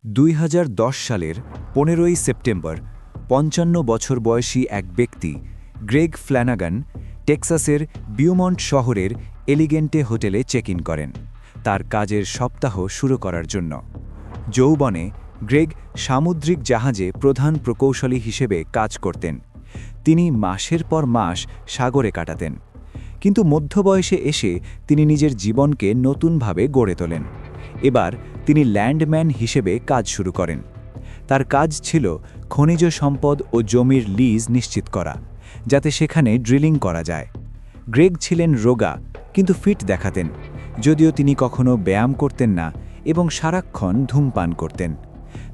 2010 সালের 15ই সেপ্টেম্বর 55 বছর বয়সী এক ব্যক্তি গ্রেগ ফ্ল্যানাগান টেক্সাসের বিউমন্ট শহরের এলিগেন্টে হোটেলে চেক ইন করেন তার কাজের সপ্তাহ শুরু করার জন্য। যৌবনে গ্রেগ সামুদ্রিক জাহাজে প্রধান প্রকৌশলী হিসেবে কাজ করতেন। তিনি মাসের পর মাস সাগরে কাটাতেন, কিন্তু মধ্যবয়সে এসে তিনি নিজের জীবনকে নতুনভাবে গড়ে তোলেন। এবার তিনি ল্যান্ডম্যান হিসেবে কাজ শুরু করেন। তার কাজ ছিল খনিজ সম্পদ ও জমির লিজ নিশ্চিত করা, যাতে সেখানে ড্রিলিং করা যায়। গ্রেগ ছিলেন রোগা কিন্তু ফিট দেখাতেন, যদিও তিনি কখনো ব্যায়াম করতেন না এবং সারাক্ষণ ধূমপান করতেন।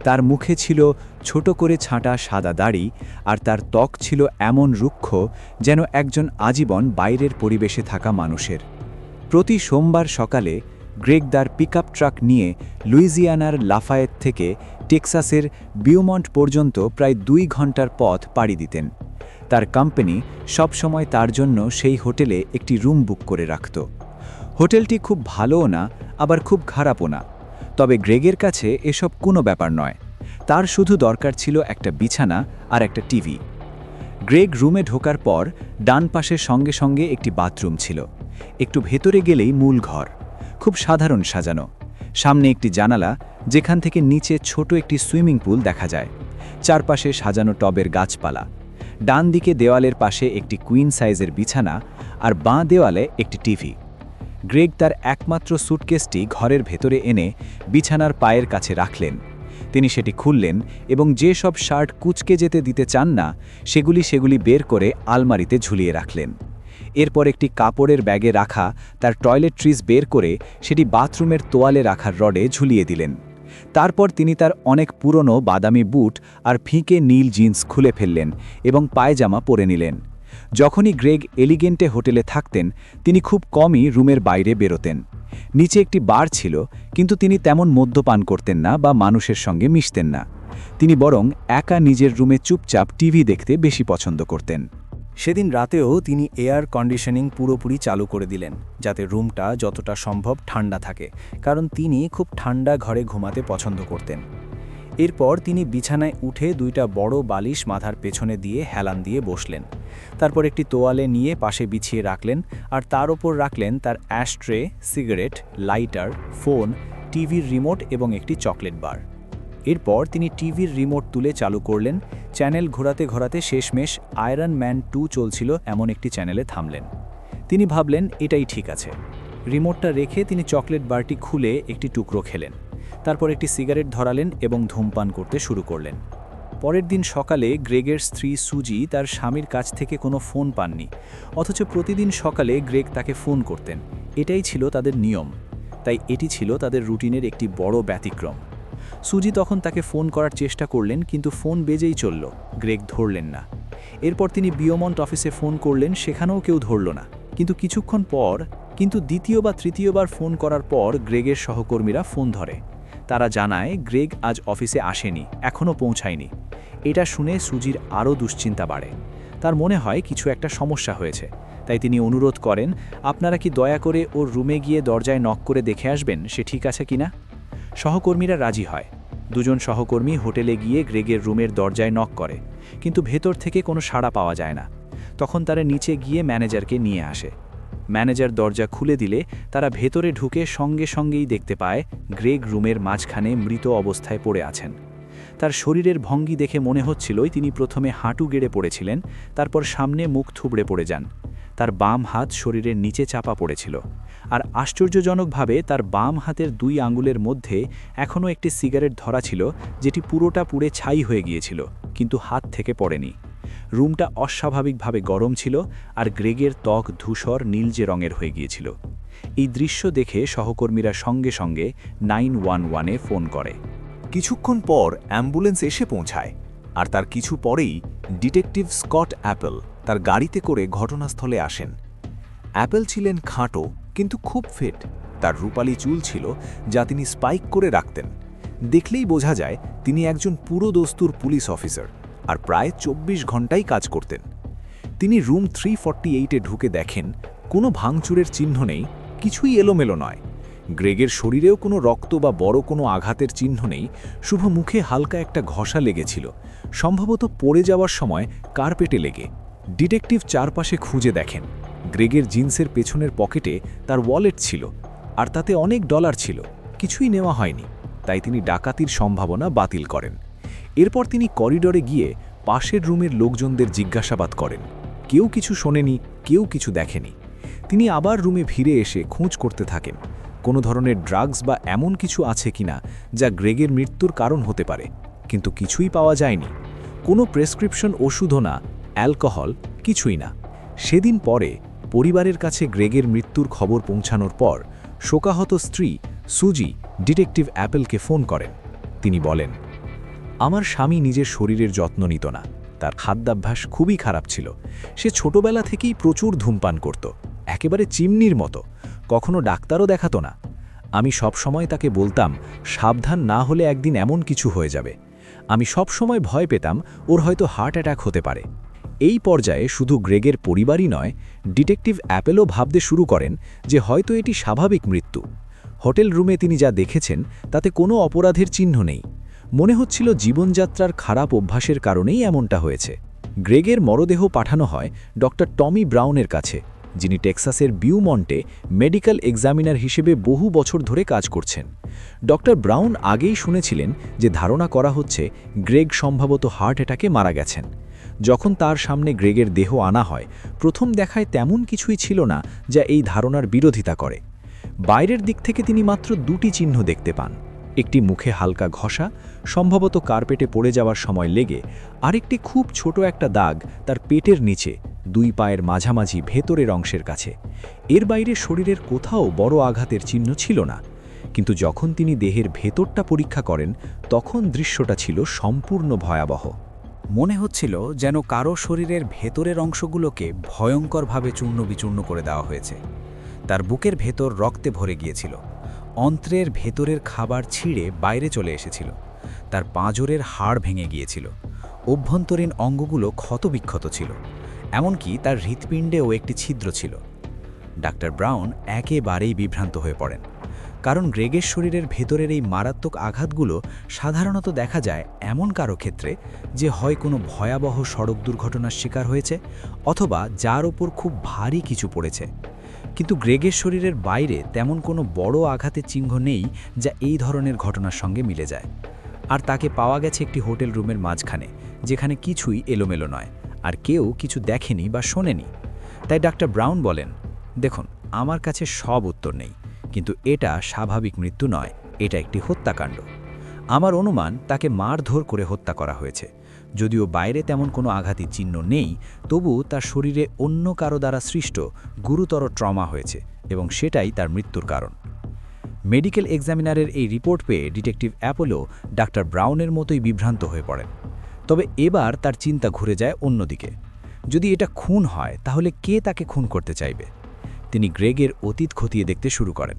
তার মুখে ছিল ছোট করে ছাঁটা সাদা দাড়ি, আর তার ত্বক ছিল এমন রুক্ষ যেন একজন আজীবন বাইরের পরিবেশে থাকা মানুষের। প্রতি সোমবার সকালে গ্রেগ তার পিকআপ ট্রাক নিয়ে লুইজিয়ানার লাফায়েত থেকে টেক্সাসের বিউমন্ট পর্যন্ত প্রায় 2 ঘন্টার পথ পাড়ি দিতেন। তার কোম্পানি সবসময় তার জন্য সেই হোটেলে একটি রুম বুক করে রাখত। হোটেলটি খুব ভালোও না, আবার খুব খারাপও না, তবে গ্রেগের কাছে এসব কোনো ব্যাপার নয়। তার শুধু দরকার ছিল একটা বিছানা আর একটা টিভি। গ্রেগ রুমে ঢোকার পর ডান পাশের সঙ্গে সঙ্গে একটি বাথরুম ছিল। একটু ভেতরে গেলেই মূল ঘর, খুব সাধারণ সাজানো। সামনে একটি জানালা, যেখান থেকে নিচে ছোট একটি সুইমিং পুল দেখা যায়। চারপাশে সাজানো টবের গাছপালা। ডান দিকে দেওয়ালের পাশে একটি কুইন সাইজের বিছানা, আর বাঁ দেওয়ালে একটি টিভি। গ্রেগ তার একমাত্র সুটকেসটি ঘরের ভেতরে এনে বিছানার পায়ের কাছে রাখলেন। তিনি সেটি খুললেন এবং যে সব শার্ট কুঁচকে যেতে দিতে চান না সেগুলি বের করে আলমারিতে ঝুলিয়ে রাখলেন। এরপর একটি কাপড়ের ব্যাগে রাখা তার টয়লেট্রিজ বের করে সেটি বাথরুমের তোয়ালে রাখার রডে ঝুলিয়ে দিলেন। তারপর তিনি তার অনেক পুরনো বাদামি বুট আর ফিকে নীল জিন্স খুলে ফেললেন এবং পায়জামা পরে নিলেন। যখনই গ্রেগ এলিগেন্টে হোটেলে থাকতেন, তিনি খুব কমই রুমের বাইরে বেরোতেন। নিচে একটি বার ছিল, কিন্তু তিনি তেমন মদ্যপান করতেন না বা মানুষের সঙ্গে মিশতেন না। তিনি বরং একা নিজের রুমে চুপচাপ টিভি দেখতে বেশি পছন্দ করতেন। সেদিন রাতেও তিনি এয়ার কন্ডিশনিং পুরোপুরি চালু করে দিলেন, যাতে রুমটা যতটা সম্ভব ঠান্ডা থাকে, কারণ তিনি খুব ঠান্ডা ঘরে ঘুমাতে পছন্দ করতেন। এরপর তিনি বিছানায় উঠে 2টা বড় বালিশ মাথার পেছনে দিয়ে হেলান দিয়ে বসলেন। তারপর একটি তোয়ালে নিয়ে পাশে বিছিয়ে রাখলেন, আর তার ওপর রাখলেন তার অ্যাশট্রে, সিগারেট, লাইটার, ফোন, টিভির রিমোট এবং একটি চকলেট বার। এরপর তিনি টিভির রিমোট তুলে চালু করলেন। চ্যানেল ঘোরাতে ঘোরাতে শেষমেশ আয়রন ম্যান 2 চলছিল এমন একটি চ্যানেলে থামলেন। তিনি ভাবলেন এটাই ঠিক আছে। রিমোটটা রেখে তিনি চকলেট বারটি খুলে একটি টুকরো খেলেন। তারপর একটি সিগারেট ধরালেন এবং ধূমপান করতে শুরু করলেন। পরের দিন সকালে গ্রেগের স্ত্রী সুজি তার স্বামীর কাছ থেকে কোনো ফোন পাননি, অথচ প্রতিদিন সকালে গ্রেগ তাকে ফোন করতেন। এটাই ছিল তাদের নিয়ম, তাই এটি ছিল তাদের রুটিনের একটি বড় ব্যতিক্রম। সুজি তখন তাকে ফোন করার চেষ্টা করলেন, কিন্তু ফোন বেজেই চলল, গ্রেগ ধরলেন না। এরপর তিনি বিউমন্ট অফিসে ফোন করলেন, সেখানেও কেউ ধরল না। কিছুক্ষণ পর দ্বিতীয় বা তৃতীয়বার ফোন করার পর গ্রেগের সহকর্মীরা ফোন ধরে। তারা জানায় গ্রেগ আজ অফিসে আসেনি, এখনও পৌঁছায়নি। এটা শুনে সুজির আরও দুশ্চিন্তা বাড়ে। তার মনে হয় কিছু একটা সমস্যা হয়েছে, তাই তিনি অনুরোধ করেন, আপনারা কি দয়া করে ওর রুমে গিয়ে দরজায় নক করে দেখে আসবেন সে ঠিক আছে কিনা। সহকর্মীরা রাজি হয়। 2 জন সহকর্মী হোটেলে গিয়ে গ্রেগের রুমের দরজায় নক করে, কিন্তু ভেতর থেকে কোনো সাড়া পাওয়া যায় না। তখন তারা নিচে গিয়ে ম্যানেজারকে নিয়ে আসে। ম্যানেজার দরজা খুলে দিলে তারা ভেতরে ঢুকে সঙ্গে সঙ্গেই দেখতে পায় গ্রেগ রুমের মাঝখানে মৃত অবস্থায় পড়ে আছেন। তার শরীরের ভঙ্গি দেখে মনে হচ্ছিলই তিনি প্রথমে হাঁটু গেড়ে পড়েছিলেন, তারপর সামনে মুখ থুবড়ে পড়ে যান। তার বাম হাত শরীরের নিচে চাপা পড়েছিল, আর আশ্চর্যজনকভাবে তার বাম হাতের 2 আঙ্গুলের মধ্যে এখনও একটি সিগারেট ধরা ছিল, যেটি পুরোটা পুড়ে ছাই হয়ে গিয়েছিল, কিন্তু হাত থেকে পড়েনি। রুমটা অস্বাভাবিকভাবে গরম ছিল, আর গ্রেগের ত্বক ধূসর নীলচে রঙের হয়ে গিয়েছিল। এই দৃশ্য দেখে সহকর্মীরা সঙ্গে সঙ্গে 911-এ ফোন করে। কিছুক্ষণ পর অ্যাম্বুলেন্স এসে পৌঁছায়, আর তার কিছু পরেই ডিটেকটিভ স্কট অ্যাপেল তার গাড়িতে করে ঘটনাস্থলে আসেন। অ্যাপেল ছিলেন খাঁটো কিন্তু খুব ফিট। তার রূপালী চুল ছিল, যা তিনি স্পাইক করে রাখতেন। দেখলেই বোঝা যায় তিনি একজন পুরোদস্তুর পুলিশ অফিসার, আর প্রায় 24 ঘন্টাই কাজ করতেন। তিনি রুম 348-এ ঢুকে দেখেন কোনো ভাঙচুরের চিহ্ন নেই, কিছুই এলোমেলো নয়, গ্রেগের শরীরেও কোনো রক্ত বা বড় কোনো আঘাতের চিহ্ন নেই, শুভ মুখে হালকা একটা ঘষা লেগেছিল, সম্ভবত পড়ে যাওয়ার সময় কার্পেটে লেগে। ডিটেকটিভ চারপাশে খুঁজে দেখেন। গ্রেগের জিন্সের পেছনের পকেটে তার ওয়ালেট ছিল, আর তাতে অনেক ডলার ছিল। কিছুই নেওয়া হয়নি, তাই তিনি ডাকাতির সম্ভাবনা বাতিল করেন। এরপর তিনি করিডোরে গিয়ে পাশের রুমের লোকজনদের জিজ্ঞাসাবাদ করেন। কেউ কিছু শোনেনি, কেউ কিছু দেখেনি। তিনি আবার রুমে ফিরে এসে খোঁজ করতে থাকেন, কোনো ধরনের ড্রাগস বা এমন কিছু আছে কিনা যা গ্রেগের মৃত্যুর কারণ হতে পারে, কিন্তু কিছুই পাওয়া যায়নি। কোনো প্রেসক্রিপশন ওষুধও না, অ্যালকোহল, কিছুই না। সেদিন পরে পরিবারের কাছে গ্রেগের মৃত্যুর খবর পৌঁছানোর পর শোকাহত স্ত্রী সুজি ডিটেকটিভ অ্যাপেলকে ফোন করেন। তিনি বলেন, আমার স্বামী নিজের শরীরের যত্ন নিত না, তার খাদ্যাভ্যাস খুবই খারাপ ছিল। সে ছোটবেলা থেকেই প্রচুর ধূমপান করত, একেবারে চিমনির মতো, কখনো ডাক্তারও দেখাতো না। আমি সব সময় তাকে বলতাম সাবধান না হলে একদিন এমন কিছু হয়ে যাবে। আমি সব সময় ভয় পেতাম ওর হয়তো হার্ট অ্যাটাক হতে পারে। এই পর্যায়ে শুধু গ্রেগের পরিবারই নয়, ডিটেকটিভ অ্যাপেলও ভাবতে শুরু করেন যে হয়তো এটি স্বাভাবিক মৃত্যু। হোটেল রুমে তিনি যা দেখেছেন তাতে কোনো অপরাধের চিহ্ন নেই। মনে হচ্ছিল জীবনযাত্রার খারাপ অভ্যাসের কারণেই এমনটা হয়েছে। গ্রেগের মরদেহ পাঠানো হয় ডক্টর টমি ব্রাউনের কাছে, যিনি টেক্সাসের বিউমন্টে মেডিকেল এক্সামিনার হিসেবে বহু বছর ধরে কাজ করছেন। ডক্টর ব্রাউন আগেই শুনেছিলেন যে ধারণা করা হচ্ছে গ্রেগ সম্ভবত হার্ট অ্যাটাকে মারা গেছেন। যখন তার সামনে গ্রেগের দেহ আনা হয়, প্রথম দেখায় তেমন কিছুই ছিল না যা এই ধারণার বিরোধিতা করে। বাইরের দিক থেকে তিনি মাত্র দুটি চিহ্ন দেখতে পান, একটি মুখে হালকা ঘষা, সম্ভবত কার্পেটে পড়ে যাওয়ার সময় লেগে, আরেকটি খুব ছোট একটা দাগ তার পেটের নিচে, দুই পায়ের মাঝামাঝি ভেতরের অংশের কাছে। এর বাইরে শরীরের কোথাও বড় আঘাতের চিহ্ন ছিল না। কিন্তু যখন তিনি দেহের ভেতরটা পরীক্ষা করেন, তখন দৃশ্যটা ছিল সম্পূর্ণ ভয়াবহ। মনে হচ্ছিল যেন কারো শরীরের ভেতরের অংশগুলোকে ভয়ঙ্করভাবে চূর্ণবিচূর্ণ করে দেওয়া হয়েছে। তার বুকের ভেতর রক্তে ভরে গিয়েছিল, অন্ত্রের ভেতরের খাবার ছিঁড়ে বাইরে চলে এসেছিল, তার পাঁজরের হাড় ভেঙে গিয়েছিল, অভ্যন্তরীণ অঙ্গগুলো ক্ষতবিক্ষত ছিল, এমনকি তার হৃৎপিণ্ডেও একটি ছিদ্র ছিল। ডাক্তার ব্রাউন একেবারেই বিভ্রান্ত হয়ে পড়েন, কারণ গ্রেগের শরীরের ভেতরের এই মারাত্মক আঘাতগুলো সাধারণত দেখা যায় এমন কারো ক্ষেত্রে যে হয় কোনো ভয়াবহ সড়ক দুর্ঘটনার শিকার হয়েছে, অথবা যার ওপর খুব ভারী কিছু পড়েছে। কিন্তু গ্রেগের শরীরের বাইরে তেমন কোনো বড় আঘাতের চিহ্ন নেই যা এই ধরনের ঘটনার সঙ্গে মিলে যায়। আর তাকে পাওয়া গেছে একটি হোটেল রুমের মাঝখানে, যেখানে কিছুই এলোমেলো নয়, আর কেউ কিছু দেখেনি বা শোনেনি। তাই ডাক্তার ব্রাউন বলেন, দেখুন, আমার কাছে সব উত্তর নেই, কিন্তু এটা স্বাভাবিক মৃত্যু নয়, এটা একটি হত্যাকাণ্ড। আমার অনুমান তাকে মারধর করে হত্যা করা হয়েছে। যদিও বাইরে তেমন কোনো আঘাতের চিহ্ন নেই, তবু তার শরীরে অন্য কারো দ্বারা সৃষ্ট গুরুতর ট্রমা হয়েছে, এবং সেটাই তার মৃত্যুর কারণ। মেডিকেল এক্সামিনারের এই রিপোর্ট পেয়ে ডিটেকটিভ অ্যাপোলো ডাক্তার ব্রাউনের মতোই বিভ্রান্ত হয়ে পড়েন। তবে এবার তার চিন্তা ঘুরে যায় অন্যদিকে। যদি এটা খুন হয়, তাহলে কে তাকে খুন করতে চাইবে? তিনি গ্রেগের অতীত খতিয়ে দেখতে শুরু করেন,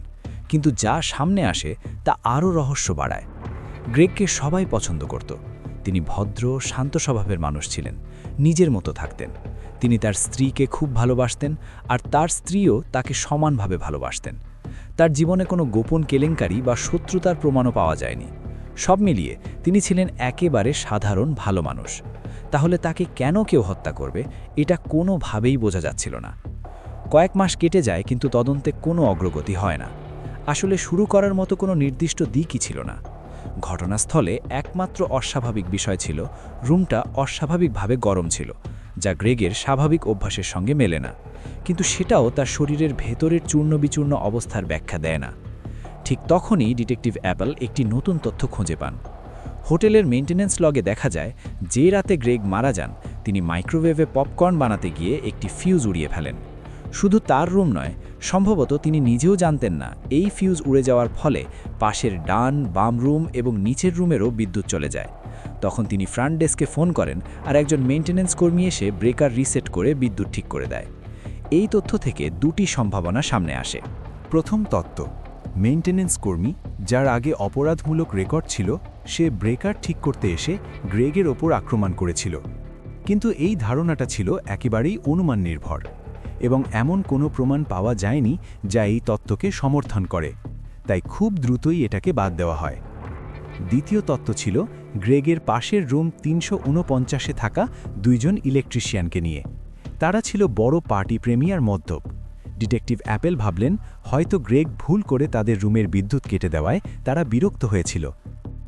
কিন্তু যা সামনে আসে তা আরও রহস্য বাড়ায়। গ্রেগকে সবাই পছন্দ করত। তিনি ভদ্র, শান্ত স্বভাবের মানুষ ছিলেন, নিজের মতো থাকতেন। তিনি তার স্ত্রীকে খুব ভালোবাসতেন, আর তার স্ত্রীও তাকে সমানভাবে ভালোবাসতেন। তার জীবনে কোনো গোপন কেলেঙ্কারি বা শত্রুতার প্রমাণও পাওয়া যায়নি। সব মিলিয়ে তিনি ছিলেন একেবারে সাধারণ ভালো মানুষ। তাহলে তাকে কেন কেউ হত্যা করবে, এটা কোনোভাবেই বোঝা যাচ্ছিল না। কয়েক মাস কেটে যায়, কিন্তু তদন্তে কোনো অগ্রগতি হয় না। আসলে শুরু করার মতো কোনো নির্দিষ্ট দিকই ছিল না। ঘটনাস্থলে একমাত্র অস্বাভাবিক বিষয় ছিল রুমটা অস্বাভাবিকভাবে গরম ছিল, যা গ্রেগের স্বাভাবিক অভ্যাসের সঙ্গে মেলে না। কিন্তু সেটাও তার শরীরের ভেতরের চূর্ণবিচূর্ণ অবস্থার ব্যাখ্যা দেয় না। ঠিক তখনই ডিটেকটিভ অ্যাপল একটি নতুন তথ্য খুঁজে পান। হোটেলের মেইনটেন্যান্স লগে দেখা যায় যে রাতে গ্রেগ মারা যান, তিনি মাইক্রোওয়েভে পপকর্ন বানাতে গিয়ে একটি ফিউজ উড়িয়ে ফেলেন। শুধু তার রুম নয়, সম্ভবত তিনি নিজেও জানতেন না এই ফিউজ উড়ে যাওয়ার ফলে পাশের ডান, বাম রুম এবং নিচের রুমেরও বিদ্যুৎ চলে যায়। তখন তিনি ফ্রন্ট ডেস্কে ফোন করেন, আর একজন মেইনটেন্যান্স কর্মী এসে ব্রেকার রিসেট করে বিদ্যুৎ ঠিক করে দেয়। এই তথ্য থেকে দুটি সম্ভাবনা সামনে আসে। প্রথম তত্ত্ব, মেইনটেন্যান্স কর্মী, যার আগে অপরাধমূলক রেকর্ড ছিল, সে ব্রেকার ঠিক করতে এসে গ্রেগের ওপর আক্রমণ করেছিল। কিন্তু এই ধারণাটা ছিল একেবারেই অনুমান নির্ভর, এবং এমন কোনো প্রমাণ পাওয়া যায়নি যা এই তত্ত্বকে সমর্থন করে। তাই খুব দ্রুতই এটাকে বাদ দেওয়া হয়। দ্বিতীয় তত্ত্ব ছিল গ্রেগের পাশের রুম ৩৪৯-এ থাকা দুইজন ইলেকট্রিশিয়ানকে নিয়ে। তারা ছিল বড় পার্টিপ্রেমী আর মদ্যপ। ডিটেকটিভ অ্যাপেল ভাবলেন হয়তো গ্রেগ ভুল করে তাদের রুমের বিদ্যুৎ কেটে দেওয়ায় তারা বিরক্ত হয়েছিল।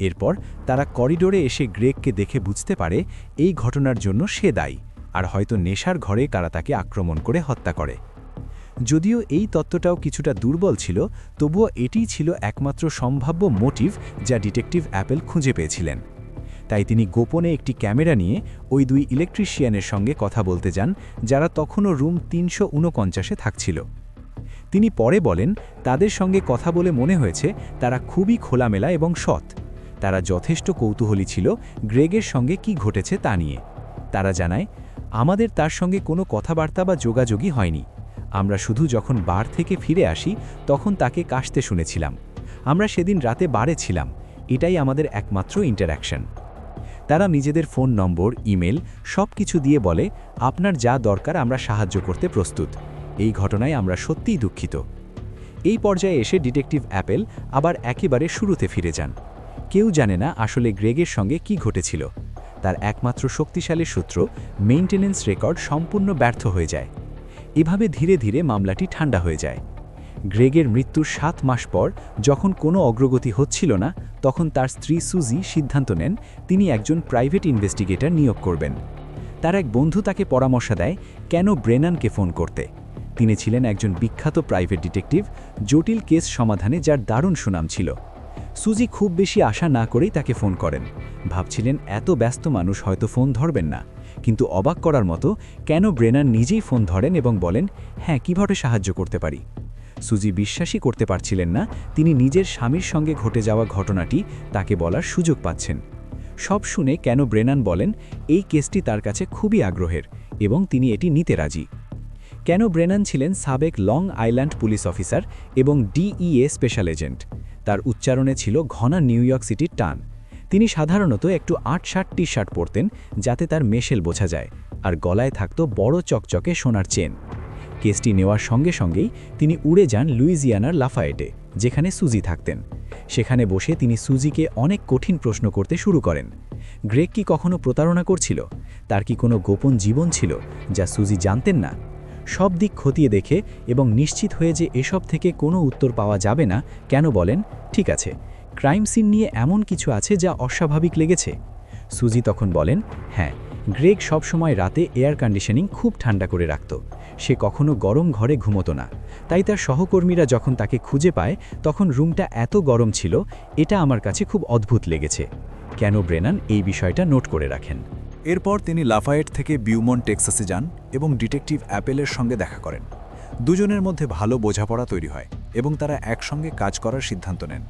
এরপর তারা করিডোরে এসে গ্রেগকে দেখে বুঝতে পারে এই ঘটনার জন্য সে দায়ী, আর হয়তো নেশার ঘরে কারা তাকে আক্রমণ করে হত্যা করে। যদিও এই তত্ত্বটাও কিছুটা দুর্বল ছিল, তবুও এটিই ছিল একমাত্র সম্ভাব্য মোটিভ যা ডিটেকটিভ অ্যাপেল খুঁজে পেয়েছিলেন। তাই তিনি গোপনে একটি ক্যামেরা নিয়ে ওই দুই ইলেকট্রিশিয়ানের সঙ্গে কথা বলতে যান, যারা তখনও রুম ৩৪৯-এ থাকছিল। তিনি পরে বলেন তাদের সঙ্গে কথা বলে মনে হয়েছে তারা খুবই খোলামেলা এবং সৎ। তারা যথেষ্ট কৌতূহলী ছিল গ্রেগের সঙ্গে কি ঘটেছে তা নিয়ে। তারা জানায়, আমাদের তার সঙ্গে কোনো কথাবার্তা বা যোগাযোগই হয়নি। আমরা শুধু যখন বার থেকে ফিরে আসি তখন তাকে কাশতে শুনেছিলাম। আমরা সেদিন রাতে বারে ছিলাম, এটাই আমাদের একমাত্র ইন্টারঅ্যাকশন। তারা নিজেদের ফোন নম্বর, ইমেল সব কিছু দিয়ে বলে, আপনার যা দরকার আমরা সাহায্য করতে প্রস্তুত। এই ঘটনায় আমরা সত্যিই দুঃখিত। এই পর্যায়ে এসে ডিটেকটিভ অ্যাপেল আবার একেবারে শুরুতে ফিরে যান। কেউ জানে না আসলে গ্রেগের সঙ্গে কি ঘটেছিল। তার একমাত্র শক্তিশালী সূত্র মেইনটেনেন্স রেকর্ড সম্পূর্ণ ব্যর্থ হয়ে যায়। এভাবে ধীরে ধীরে মামলাটি ঠান্ডা হয়ে যায়। গ্রেগের মৃত্যুর 7 মাস পর যখন কোনো অগ্রগতি হচ্ছিল না, তখন তার স্ত্রী সুজি সিদ্ধান্ত নেন তিনি একজন প্রাইভেট ইনভেস্টিগেটর নিয়োগ করবেন। তার এক বন্ধু তাকে পরামর্শ দেয় কেন ব্রেনানকে ফোন করতে। তিনি ছিলেন একজন বিখ্যাত প্রাইভেট ডিটেকটিভ, জটিল কেস সমাধানে যার দারুণ সুনাম ছিল। সুজি খুব বেশি আশা না করেই তাকে ফোন করেন। ভাবছিলেন এত ব্যস্ত মানুষ হয়তো ফোন ধরবেন না, কিন্তু অবাক করার মতো কেন ব্রেনান নিজেই ফোন ধরেন এবং বলেন, হ্যাঁ, কীভাবে সাহায্য করতে পারি। সুজি বিশ্বাসই করতে পারছিলেন না তিনি নিজের স্বামীর সঙ্গে ঘটে যাওয়া ঘটনাটি তাকে বলার সুযোগ পাচ্ছেন। সব শুনে কেন ব্রেনান বলেন এই কেসটি তার কাছে খুবই আগ্রহের এবং তিনি এটি নিতে রাজি। কেন ব্রেনান ছিলেন সাবেক লং আইল্যান্ড পুলিশ অফিসার এবং ডিইএ স্পেশাল এজেন্ট। তার উচ্চারণে ছিল ঘনা নিউ ইয়র্ক সিটির টান। তিনি সাধারণত একটু ৮-শার্ট টি-শার্ট পরতেন যাতে তার মেশেল বোঝা যায়, আর গলায় থাকত বড় চকচকে সোনার চেন। কেসটি নেওয়ার সঙ্গে সঙ্গেই তিনি উড়ে যান লুইজিয়ানার লাফায়েটে, যেখানে সুজি থাকতেন। সেখানে বসে তিনি সুজিকে অনেক কঠিন প্রশ্ন করতে শুরু করেন। গ্রেগ কি কখনো প্রতারণা করছিল? তার কি কোনো গোপন জীবন ছিল যা সুজি জানতেন না? সব দিক খতিয়ে দেখে এবং নিশ্চিত হয়ে যে এসব থেকে কোনো উত্তর পাওয়া যাবে না, কেন বলেন, ঠিক আছে, ক্রাইম সিন নিয়ে এমন কিছু আছে যা অস্বাভাবিক লেগেছে। সুজি তখন বলেন, হ্যাঁ, গ্রেগ সবসময় রাতে এয়ার কন্ডিশনিং খুব ঠান্ডা করে রাখত। সে কখনো গরম ঘরে ঘুমোতো না। তাই তার সহকর্মীরা যখন তাকে খুঁজে পায় তখন রুমটা এত গরম ছিল। এটা আমার কাছে খুব অদ্ভুত লেগেছে। কেন ব্রেনান এই বিষয়টা নোট করে রাখেন। এরপর তিনি লাফায়েট থেকে বিউমন্ট টেক্সাসে যান এবং ডিটেকটিভ অ্যাপেলের সঙ্গে দেখা করেন। দুজনের মধ্যে ভালো বোঝাপড়া তৈরি হয় এবং তারা একসঙ্গে কাজ করার সিদ্ধান্ত নেন,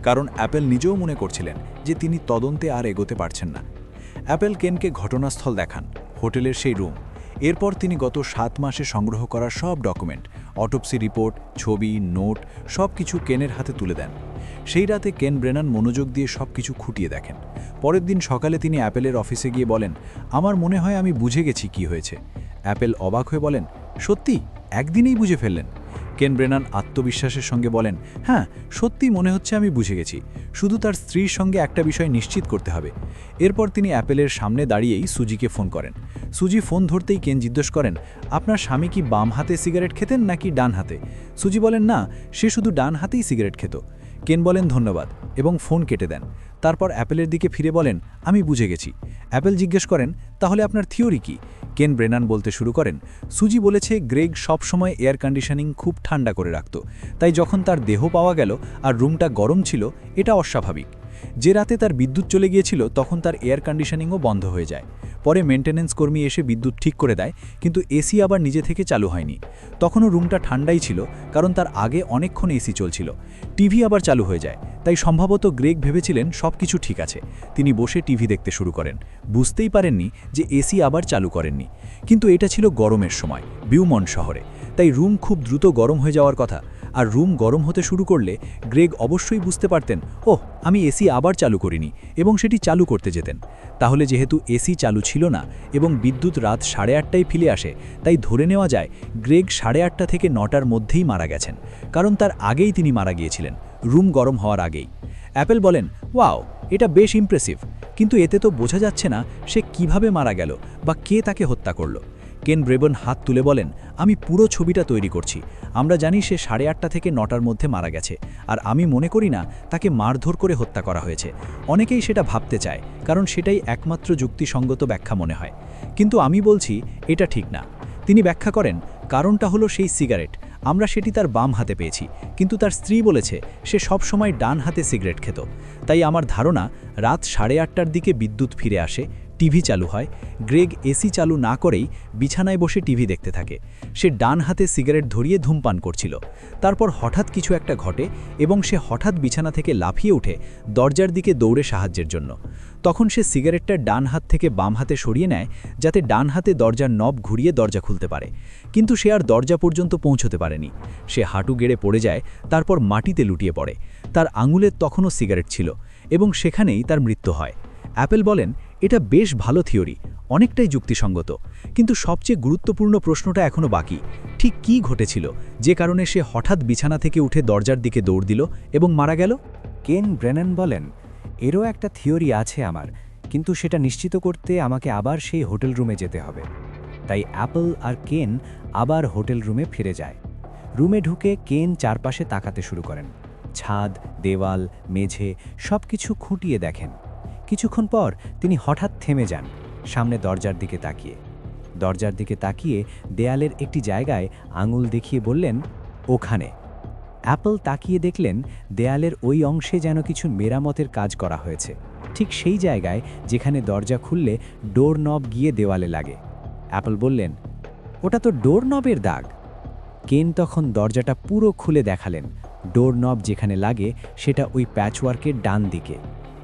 কারণ অ্যাপেল নিজেও মনে করছিলেন যে তিনি তদন্তে আর এগোতে পারছেন না। অ্যাপেল কেনকে ঘটনাস্থল দেখান, হোটেলের সেই রুম। এরপর তিনি গত 7 মাসে সংগ্রহ করা সব ডকুমেন্ট, অটোপসি রিপোর্ট, ছবি, নোট সব কিছু কেনের হাতে তুলে দেন। সেই রাতে কেন ব্রেনান মনোযোগ দিয়ে সব কিছু খুঁটিয়ে দেখেন। পরের দিন সকালে তিনি অ্যাপেলের অফিসে গিয়ে বলেন, আমার মনে হয় আমি বুঝে গেছি কি হয়েছে। অ্যাপেল অবাক হয়ে বলেন, সত্যি, একদিনেই বুঝে ফেললেন? কেন ব্রেনান আত্মবিশ্বাসের সঙ্গে বলেন, হ্যাঁ, সত্যি মনে হচ্ছে আমি বুঝে গেছি। শুধু তার স্ত্রীর সঙ্গে একটা বিষয় নিশ্চিত করতে হবে। এরপর তিনি অ্যাপেলের সামনে দাঁড়িয়েই সুজিকে ফোন করেন। সুজি ফোন ধরতেই কেন জিজ্ঞেস করেন, আপনার স্বামী কি বাম হাতে সিগারেট খেতেন নাকি ডান হাতে? সুজি বলেন, না, সে শুধু ডান হাতেই সিগারেট খেত। কেন বলেন ধন্যবাদ এবং ফোন কেটে দেন। তারপর অ্যাপেলের দিকে ফিরে বলেন, আমি বুঝে গেছি। অ্যাপেল জিজ্ঞেস করেন, তাহলে আপনার থিওরি কি? কেন ব্রেনান বলতে শুরু করেন, সুজি বলেছে গ্রেগ সবসময় এয়ার কন্ডিশনিং খুব ঠান্ডা করে রাখত, তাই যখন তার দেহ পাওয়া গেল আর রুমটা গরম ছিল, এটা অস্বাভাবিক। যে রাতে তার বিদ্যুৎ চলে গিয়েছিল তখন তার এয়ার কন্ডিশনিংও বন্ধ হয়ে যায়। পরে মেইনটেনেন্স কর্মী এসে বিদ্যুৎ ঠিক করে দেয়, কিন্তু এসি আবার নিজে থেকে চালু হয়নি। তখনও রুমটা ঠান্ডাই ছিল, কারণ তার আগে অনেকক্ষণ এসি চলছিল। টিভি আবার চালু হয়ে যায়, তাই সম্ভবত গ্রেগ ভেবেছিলেন সব কিছু ঠিক আছে। তিনি বসে টিভি দেখতে শুরু করেন, বুঝতেই পারেননি যে এসি আবার চালু করেননি। কিন্তু এটা ছিল গরমের সময় বিউমন্ট শহরে, তাই রুম খুব দ্রুত গরম হয়ে যাওয়ার কথা। আর রুম গরম হতে শুরু করলে গ্রেগ অবশ্যই বুঝতে পারতেন ওহ আমি এসি আবার চালু করিনি এবং সেটি চালু করতে যেতেন। তাহলে যেহেতু এসি চালু ছিল না এবং বিদ্যুৎ রাত 8:30টায় ফিরে আসে, তাই ধরে নেওয়া যায় গ্রেগ 8:30 থেকে 9টার মধ্যেই মারা গেছেন, কারণ তার আগেই তিনি মারা গিয়েছিলেন, রুম গরম হওয়ার আগেই। অ্যাপেল বলেন, ওয়াও, এটা বেশ ইমপ্রেসিভ, কিন্তু এতে তো বোঝা যাচ্ছে না সে কিভাবে মারা গেল বা কে তাকে হত্যা করল। কেন ব্রেবন হাত তুলে বলেন, আমি পুরো ছবিটা তৈরি করছি। আমরা জানি সে 8:30 থেকে 9টার মধ্যে মারা গেছে, আর আমি মনে করি না তাকে মারধর করে হত্যা করা হয়েছে। অনেকেই সেটা ভাবতে চায়, কারণ সেটাই একমাত্র যুক্তিসঙ্গত ব্যাখ্যা মনে হয়, কিন্তু আমি বলছি এটা ঠিক না। তিনি ব্যাখ্যা করেন, কারণটা হলো সেই সিগারেট। আমরা সেটি তার বাম হাতে পেয়েছি, কিন্তু তার স্ত্রী বলেছে সে সব সময় ডান হাতে সিগারেট খেত। তাই আমার ধারণা রাত 8:30টার দিকে বিদ্যুৎ ফিরে আসে, টিভি চালু হয়, গ্রেগ এসি চালু না করেই বিছানায় বসে টিভি দেখতে থাকে। সে ডান হাতে সিগারেট ধরিয়ে ধূমপান করছিল। তারপর হঠাৎ কিছু একটা ঘটে এবং সে হঠাৎ বিছানা থেকে লাফিয়ে উঠে দরজার দিকে দৌড়ে সাহায্যের জন্য। তখন সে সিগারেটটা ডান হাত থেকে বাম হাতে সরিয়ে নেয়, যাতে ডান হাতে দরজার নব ঘুরিয়ে দরজা খুলতে পারে, কিন্তু সে আর দরজা পর্যন্ত পৌঁছতে পারেনি। সে হাঁটু গেড়ে পড়ে যায়, তারপর মাটিতে লুটিয়ে পড়ে। তার আঙুলে তখনও সিগারেট ছিল এবং সেখানেই তার মৃত্যু হয়। অ্যাপেল বলেন, এটা বেশ ভালো থিওরি, অনেকটাই যুক্তিসঙ্গত, কিন্তু সবচেয়ে গুরুত্বপূর্ণ প্রশ্নটা এখনও বাকি। ঠিক কী ঘটেছিল যে কারণে সে হঠাৎ বিছানা থেকে উঠে দরজার দিকে দৌড় দিল এবং মারা গেল? কেন ব্রেনান বলেন, এরও একটা থিওরি আছে আমার, কিন্তু সেটা নিশ্চিত করতে আমাকে আবার সেই হোটেল রুমে যেতে হবে। তাই অ্যাপল আর কেন আবার হোটেল রুমে ফিরে যায়। রুমে ঢুকে কেন চারপাশে তাকাতে শুরু করেন। ছাদ, দেওয়াল, মেঝে সব কিছু খুঁটিয়ে দেখেন। কিছুক্ষণ পর তিনি হঠাৎ থেমে যান, সামনে দরজার দিকে তাকিয়ে। দরজার দিকে তাকিয়ে দেয়ালের একটি জায়গায় আঙুল দেখিয়ে বললেন, ওখানে। অ্যাপল তাকিয়ে দেখলেন দেয়ালের ওই অংশে যেন কিছু মেরামতের কাজ করা হয়েছে, ঠিক সেই জায়গায় যেখানে দরজা খুললে ডোর নব গিয়ে দেওয়ালে লাগে। অ্যাপল বললেন, ওটা তো ডোর নবের দাগ। কেন তখন দরজাটা পুরো খুলে দেখালেন। ডোর নব যেখানে লাগে সেটা ওই প্যাচওয়ার্কের ডান দিকে,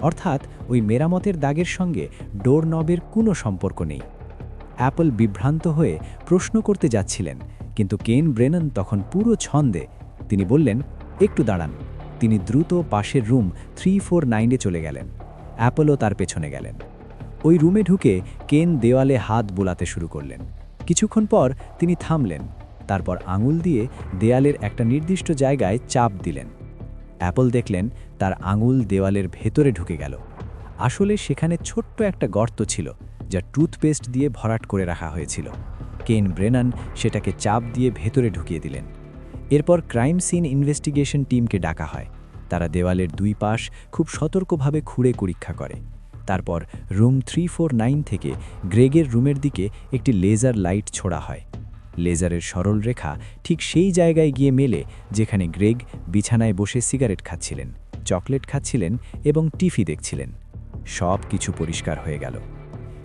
অর্থাৎ ওই মেরামতের দাগের সঙ্গে ডোর নবের কোনো সম্পর্ক নেই। অ্যাপল বিভ্রান্ত হয়ে প্রশ্ন করতে যাচ্ছিলেন, কিন্তু কেন ব্রেনান তখন পুরো ছন্দে। তিনি বললেন, একটু দাঁড়ান। তিনি দ্রুত পাশের রুম 349-এ চলে গেলেন। অ্যাপলও তার পেছনে গেলেন। ওই রুমে ঢুকে কেন দেওয়ালে হাত বোলাতে শুরু করলেন। কিছুক্ষণ পর তিনি থামলেন, তারপর আঙুল দিয়ে দেয়ালের একটা নির্দিষ্ট জায়গায় চাপ দিলেন। অ্যাপল দেখলেন তার আঙুল দেওয়ালের ভেতরে ঢুকে গেল। আসলে সেখানে ছোট্ট একটা গর্ত ছিল, যা টুথপেস্ট দিয়ে ভরাট করে রাখা হয়েছিল। কেন ব্রেনান সেটাকে চাপ দিয়ে ভেতরে ঢুকিয়ে দিলেন। এরপর ক্রাইম সিন ইনভেস্টিগেশন টিমকে ডাকা হয়। তারা দেওয়ালের দুই পাশ খুব সতর্কভাবে খুঁড়ে পরীক্ষা করে। তারপর রুম 349 থেকে গ্রেগের রুমের দিকে একটি লেজার লাইট ছোড়া হয়। লেজারের সরল রেখা ঠিক সেই জায়গায় গিয়ে মেলে যেখানে গ্রেগ বিছানায় বসে সিগারেট খাচ্ছিলেন, চকলেট খাচ্ছিলেন এবং টিভি দেখছিলেন। সব কিছু পরিষ্কার হয়ে গেল।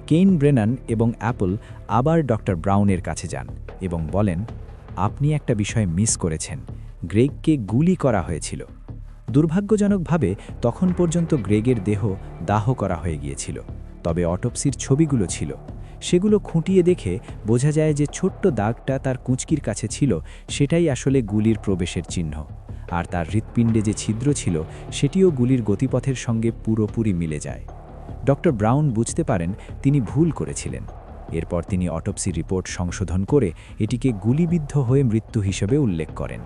কেন ব্রেনান এবং অ্যাপল আবার ডক্টর ব্রাউনের কাছে যান এবং বলেন, আপনি একটা বিষয় মিস করেছেন। গ্রেগকে গুলি করা হয়েছিল। দুর্ভাগ্যজনকভাবে তখন পর্যন্ত গ্রেগের দেহ দাহ করা হয়ে গিয়েছিল, তবে অটোপসির ছবিগুলো ছিল। সেগুলো খুঁটিয়ে দেখে বোঝা যায় যে ছোট্ট দাগটা তার কুঁচকির কাছে ছিল, সেটাই আসলে গুলির প্রবেশের চিহ্ন। আর তার হৃৎপিণ্ডে যে ছিদ্র ছিল সেটিও গুলির গতিপথের সঙ্গে পুরোপুরি মিলে যায়। ডক্টর ব্রাউন বুঝতে পারেন তিনি ভুল করেছিলেন। এরপর তিনি অটোপসি রিপোর্ট সংশোধন করে এটিকে গুলিবিদ্ধ হয়ে মৃত্যু হিসেবে উল্লেখ করেন।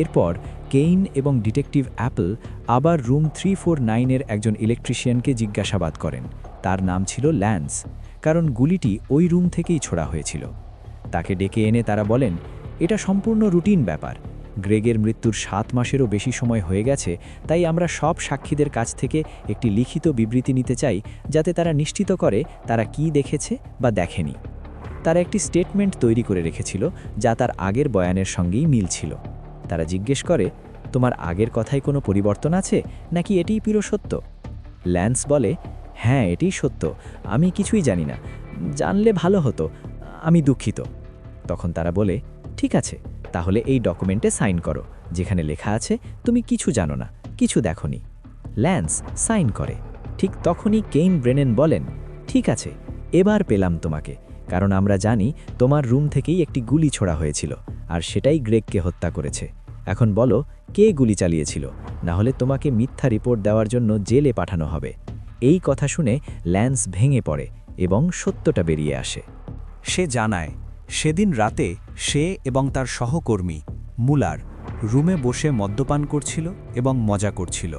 এরপর কেইন এবং ডিটেকটিভ অ্যাপল আবার রুম 349-এর একজন ইলেকট্রিশিয়ানকে জিজ্ঞাসাবাদ করেন। তার নাম ছিল ল্যান্স, কারণ গুলিটি ওই রুম থেকেই ছোড়া হয়েছিল। তাকে ডেকে এনে তারা বলেন, এটা সম্পূর্ণ রুটিন ব্যাপার। গ্রেগের মৃত্যুর 7 মাসেরও বেশি সময় হয়ে গেছে, তাই আমরা সব সাক্ষীদের কাছ থেকে একটি লিখিত বিবৃতি নিতে চাই, যাতে তারা নিশ্চিত করে তারা কি দেখেছে বা দেখেনি। তারা একটি স্টেটমেন্ট তৈরি করে রেখেছিল, যা তার আগের বয়ানের সঙ্গেই মিল ছিল। তারা জিজ্ঞেস করে, তোমার আগের কথায় কোনো পরিবর্তন আছে নাকি এটিই পুরো সত্য? ল্যান্স বলে, হ্যাঁ, এটিই সত্য, আমি কিছুই জানি না, জানলে ভালো হতো, আমি দুঃখিত। তখন তারা বলে, ঠিক আছে, তাহলে এই ডকুমেন্টে সাইন করো, যেখানে লেখা আছে তুমি কিছু জানো না, কিছু দেখোনি। ল্যান্স সাইন করে। ঠিক তখনই কেইন ব্রেনেন বলেন, ঠিক আছে, এবার পেলাম তোমাকে, কারণ আমরা জানি তোমার রুম থেকেই একটি গুলি ছোড়া হয়েছিল, আর সেটাই গ্রেগকে হত্যা করেছে। এখন বলো কে গুলি চালিয়েছিল, না হলে তোমাকে মিথ্যা রিপোর্ট দেওয়ার জন্য জেলে পাঠানো হবে। এই কথা শুনে ল্যান্স ভেঙে পড়ে এবং সত্যটা বেরিয়ে আসে। সে জানায় সেদিন রাতে সে এবং তার সহকর্মী মুলার রুমে বসে মদ্যপান করছিল এবং মজা করছিল।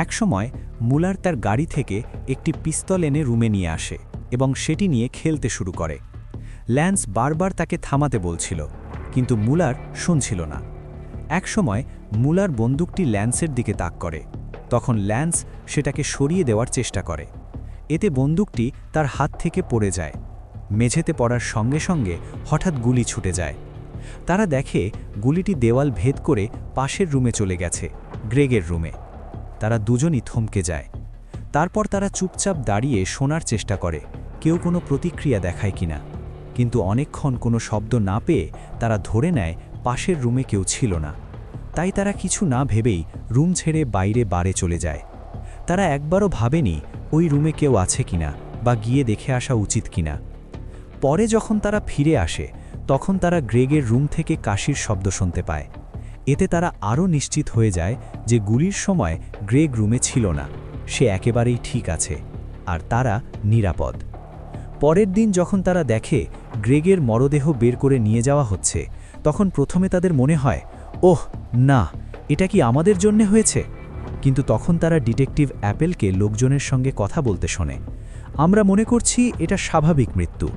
একসময় মুলার তার গাড়ি থেকে একটি পিস্তল এনে রুমে নিয়ে আসে এবং সেটি নিয়ে খেলতে শুরু করে। ল্যান্স বারবার তাকে থামাতে বলছিল, কিন্তু মুলার শুনছিল না। একসময় মুলার বন্দুকটি ল্যান্সের দিকে তাক করে। তখন ল্যান্স সেটাকে সরিয়ে দেওয়ার চেষ্টা করে। এতে বন্দুকটি তার হাত থেকে পড়ে যায়। মেঝেতে পড়ার সঙ্গে সঙ্গে হঠাৎ গুলি ছুটে যায়। তারা দেখে গুলিটি দেওয়াল ভেদ করে পাশের রুমে চলে গেছে, গ্রেগের রুমে। তারা দুজনই থমকে যায়। তারপর তারা চুপচাপ দাঁড়িয়ে শোনার চেষ্টা করে কেউ কোনো প্রতিক্রিয়া দেখায় কিনা, কিন্তু অনেকক্ষণ কোনো শব্দ না পেয়ে তারা ধরে নেয় পাশের রুমে কেউ ছিল না। তাই তারা কিছু না ভেবেই রুম ছেড়ে বাইরে বারে চলে যায়। তারা একবারও ভাবেনি ওই রুমে কেউ আছে কিনা বা গিয়ে দেখে আসা উচিত কিনা। পরে যখন তারা ফিরে আসে তখন তারা গ্রেগের রুম থেকে কাশির শব্দ শুনতে পায়। এতে তারা আরও নিশ্চিত হয়ে যায় যে গুলির সময় গ্রেগ রুমে ছিল না, সে একেবারেই ঠিক আছে আর তারা নিরাপদ। পরের দিন যখন তারা দেখে গ্রেগের মরদেহ বের করে নিয়ে যাওয়া হচ্ছে, তখন প্রথমে তাদের মনে হয়, ওহ না, এটা কি আমাদের জন্যে হয়েছে? কিন্তু তখন তারা ডিটেকটিভ অ্যাপেলকে লোকজনের সঙ্গে কথা বলতে শোনে। আমরা মনে করছি এটা স্বাভাবিক মৃত্যু,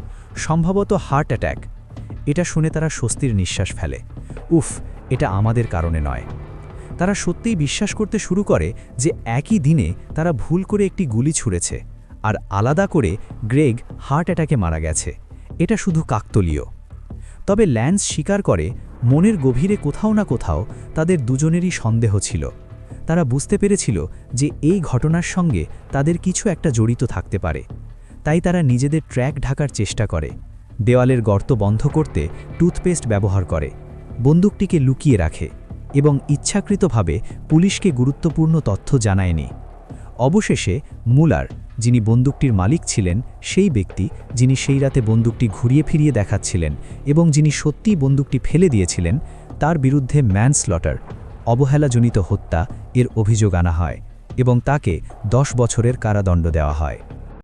সম্ভবত হার্ট অ্যাট্যাক। এটা শুনে তারা স্বস্তির নিঃশ্বাস ফেলে। উফ, এটা আমাদের কারণে নয়। তারা সত্যিই বিশ্বাস করতে শুরু করে যে একই দিনে তারা ভুল করে একটি গুলি ছুঁড়েছে, আর আলাদা করে গ্রেগ হার্ট অ্যাটাকে মারা গেছে। এটা শুধু কাকতালীয়। তবে ল্যান্স স্বীকার করে মনের গভীরে কোথাও না কোথাও তাদের দুজনেরই সন্দেহ ছিল। তারা বুঝতে পেরেছিল যে এই ঘটনার সঙ্গে তাদের কিছু একটা জড়িত থাকতে পারে। তাই তারা নিজেদের ট্র্যাক ঢাকার চেষ্টা করে, দেওয়ালের গর্ত বন্ধ করতে টুথপেস্ট ব্যবহার করে, বন্দুকটিকে লুকিয়ে রাখে এবং ইচ্ছাকৃতভাবে পুলিশকে গুরুত্বপূর্ণ তথ্য জানায়নি। অবশেষে মুলার, যিনি বন্দুকটির মালিক ছিলেন, সেই ব্যক্তি যিনি সেই রাতে বন্দুকটি ঘুরিয়ে ফিরিয়ে দেখাচ্ছিলেন এবং যিনি সত্যিই বন্দুকটি ফেলে দিয়েছিলেন, তার বিরুদ্ধে ম্যানস্লটার, অবহেলাজনিত হত্যা এর অভিযোগ আনা হয় এবং তাকে 10 বছরের কারাদণ্ড দেওয়া হয়।